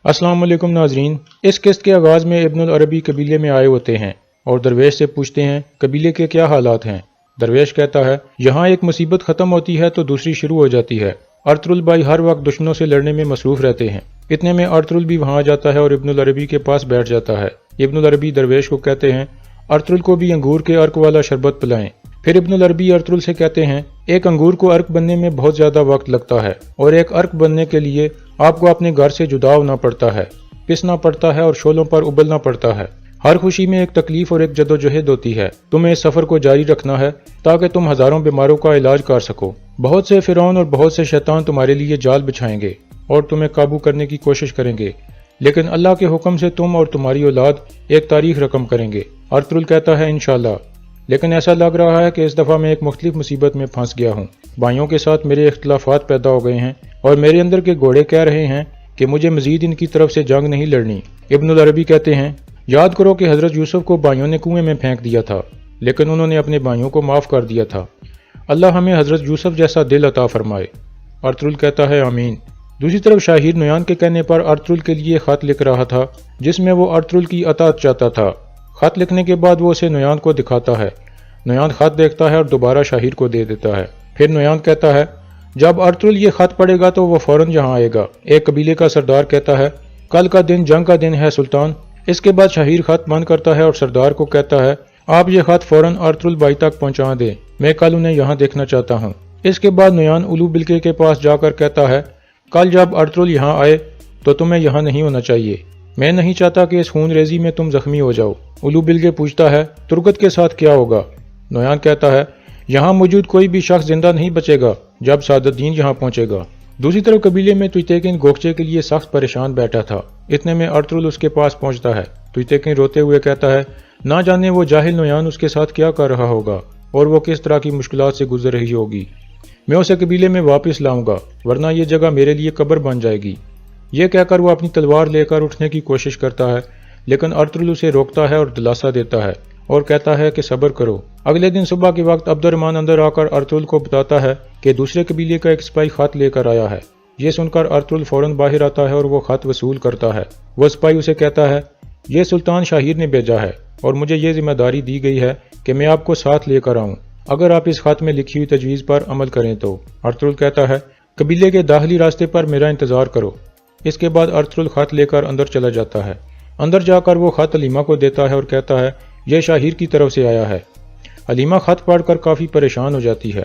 अस्सलाम वालेकुम नाजरीन। इस किस्त के आगाज़ में इब्नुल अरबी कबीले में आए होते हैं और दरवेश से पूछते हैं कबीले के क्या हालात हैं। दरवेश कहता है यहाँ एक मुसीबत ख़त्म होती है तो दूसरी शुरू हो जाती है। अर्तुरुल भाई हर वक्त दुश्मनों से लड़ने में मसरूफ़ रहते हैं। इतने में अर्तुरुल भी वहाँ आ जाता है और इब्नुल अरबी के पास बैठ जाता है। इब्नुल अरबी दरवेश को कहते हैं अर्तुरुल को भी अंगूर के अर्क वाला शरबत पिलाएं। फिर इब्नुल अरबी अर्तुरुल से कहते हैं एक अंगूर को अर्क बनने में बहुत ज़्यादा वक्त लगता है और एक अर्क बनने के लिए आपको अपने घर से जुदा होना पड़ता है, पिसना पड़ता है और शोलों पर उबलना पड़ता है। हर खुशी में एक तकलीफ और एक जदोजहद होती है। तुम्हें इस सफ़र को जारी रखना है ताकि तुम हज़ारों बीमारों का इलाज कर सको। बहुत से फिरौन और बहुत से शैतान तुम्हारे लिए जाल बिछाएंगे और तुम्हें काबू करने की कोशिश करेंगे, लेकिन अल्लाह के हुक्म से तुम और तुम्हारी औलाद एक तारीख रकम करेंगे। अर्तुरुल कहता है इंशाअल्लाह, लेकिन ऐसा लग रहा है कि इस दफ़ा मैं एक मुख्तलिफ मुसीबत में फंस गया हूँ। भाइयों के साथ मेरे इख्तलाफात पैदा हो गए हैं और मेरे अंदर के घोड़े कह रहे हैं कि मुझे मजीद इनकी तरफ से जंग नहीं लड़नी। इब्नुल अरबी कहते हैं याद करो कि हज़रत यूसुफ को भाइयों ने कुएं में फेंक दिया था, लेकिन उन्होंने अपने भाइयों को माफ़ कर दिया था। अल्लाह हमें हज़रत यूसुफ जैसा दिल अता फरमाए। अर्तुरुल कहता है आमीन। दूसरी तरफ शाहिर नुयान के कहने पर अर्तुरुल के लिए खत लिख रहा था जिसमें वो अर्तुरुल की अतात चाहता था। खत लिखने के बाद वो उसे नुयान को दिखाता है। नुयान खत देखता है और दोबारा शाहिर को दे देता है। फिर नुयान कहता है जब अर्तुरुल ये खत पढ़ेगा तो वह फौरन यहाँ आएगा। एक कबीले का सरदार कहता है कल का दिन जंग का दिन है सुल्तान। इसके बाद शाहिर खत बंद करता है और सरदार को कहता है आप ये खत फौरन अर्तुरुल भाई तक पहुँचा दें, मैं कल उन्हें यहाँ देखना चाहता हूँ। इसके बाद नुयान उलू बिल्के के पास जाकर कहता है कल जब अर्तुरुल यहाँ आए तो तुम्हें यहाँ नहीं होना चाहिए, मैं नहीं चाहता कि इस खून रेजी में तुम जख्मी हो जाओ। उलू बिल्के पूछता है तुर्गत के साथ क्या होगा। नुयान कहता है यहाँ मौजूद कोई भी शख्स जिंदा नहीं बचेगा जब सादुद्दीन यहाँ पहुँचेगा। दूसरी तरफ कबीले में तुयतेकिन गोखचे के लिए सख्त परेशान बैठा था। इतने में अर्तुरुल उसके पास पहुँचता है। तुयतेकिन रोते हुए कहता है ना जाने वो जाहिल नुयान उसके साथ क्या कर रहा होगा और वो किस तरह की मुश्किलात से गुजर रही होगी। मैं उसे कबीले में वापस लाऊंगा वरना ये जगह मेरे लिए कब्र बन जाएगी। ये कहकर वो अपनी तलवार लेकर उठने की कोशिश करता है, लेकिन अर्तुरुल उसे रोकता है और दिलासा देता है और कहता है कि सब्र करो। अगले दिन सुबह के वक्त अब्दुर्रहमान अंदर आकर अर्तुरुल को बताता है कि दूसरे कबीले का एक सिपाही खत लेकर आया है। ये सुनकर अर्तुरुल फौरन बाहर आता है और वो खत वसूल करता है। वह सिपाही उसे कहता है ये सुल्तान शाहिर ने भेजा है और मुझे ये जिम्मेदारी दी गई है कि मैं आपको साथ लेकर आऊँ अगर आप इस खत में लिखी हुई तजवीज़ पर अमल करें तो। अर्तुरुल कहता है कबीले के दाखिली रास्ते पर मेरा इंतजार करो। इसके बाद अर्तुरुल खत लेकर अंदर चला जाता है। अंदर जाकर वो खत हलीमा को देता है और कहता है यह शाहिर की तरफ से आया है। हलीमा खत पढ़कर काफ़ी परेशान हो जाती है।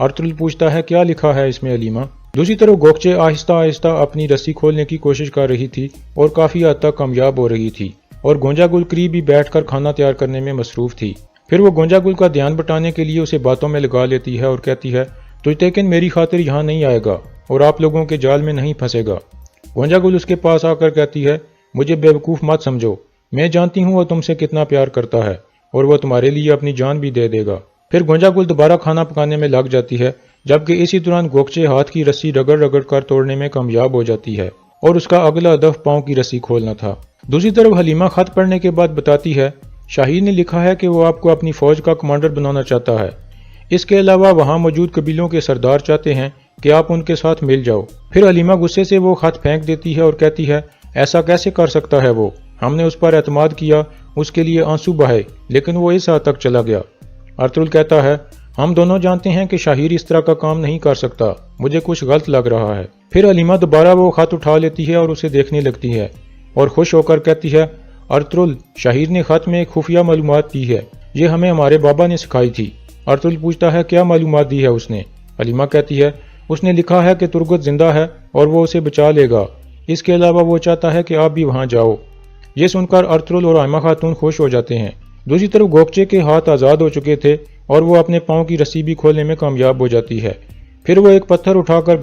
अर्तुरुल पूछता है क्या लिखा है इसमें हलीमा। दूसरी तरफ गोखचे आहिस्ता आहिस्ता अपनी रस्सी खोलने की कोशिश कर रही थी और काफ़ी हद तक कामयाब हो रही थी और गोंजा गुल करीब भी बैठकर खाना तैयार करने में मसरूफ़ थी। फिर वो गोंजा गुल का ध्यान बटाने के लिए उसे बातों में लगा लेती है और कहती है तुयतेकिन मेरी खातिर यहाँ नहीं आएगा और आप लोगों के जाल में नहीं फंसेगा। गोंजा गुल उसके पास आकर कहती है मुझे बेवकूफ़ मत समझो, मैं जानती हूँ वो तुमसे कितना प्यार करता है और वह तुम्हारे लिए अपनी जान भी दे देगा। फिर गोंजा गुल दोबारा खाना पकाने में लग जाती है, जबकि इसी दौरान गोखचे हाथ की रस्सी रगड़ रगड़ कर तोड़ने में कामयाब हो जाती है और उसका अगला हदफ पाँव की रस्सी खोलना था। दूसरी तरफ हलीमा खत पढ़ने के बाद बताती है शाहिर ने लिखा है कि वो आपको अपनी फौज का कमांडर बनाना चाहता है। इसके अलावा वहाँ मौजूद कबीलों के सरदार चाहते हैं कि आप उनके साथ मिल जाओ। फिर हलीमा गुस्से से वो खत फेंक देती है और कहती है ऐसा कैसे कर सकता है वो, हमने उस पर एतमाद किया, उसके लिए आंसू बहाए, लेकिन वो इस हद तक चला गया। अर्तुरुल कहता है हम दोनों जानते हैं कि शाहिर इस तरह का काम नहीं कर सकता, मुझे कुछ गलत लग रहा है। फिर हलीमा दोबारा वो खत उठा लेती है और उसे देखने लगती है और खुश होकर कहती है अर्तुरुल शाहिर ने खत में एक खुफिया मालूमात दी है, ये हमें हमारे बाबा ने सिखाई थी। अर्तुरुल पूछता है क्या मालूमात दी है उसने। हलीमा कहती है उसने लिखा है कि तुर्गत जिंदा है और वो उसे बचा लेगा। इसके अलावा वो चाहता है कि आप भी वहाँ जाओ। ये सुनकर अर्तुरुल और आयमा खातून खुश हो जाते हैं। दूसरी तरफ गोखचे के हाथ आज़ाद हो चुके थे और वो अपने पाँव की रस्सी भी खोलने में कामयाब हो जाती है। फिर वो एक पत्थर उठाकर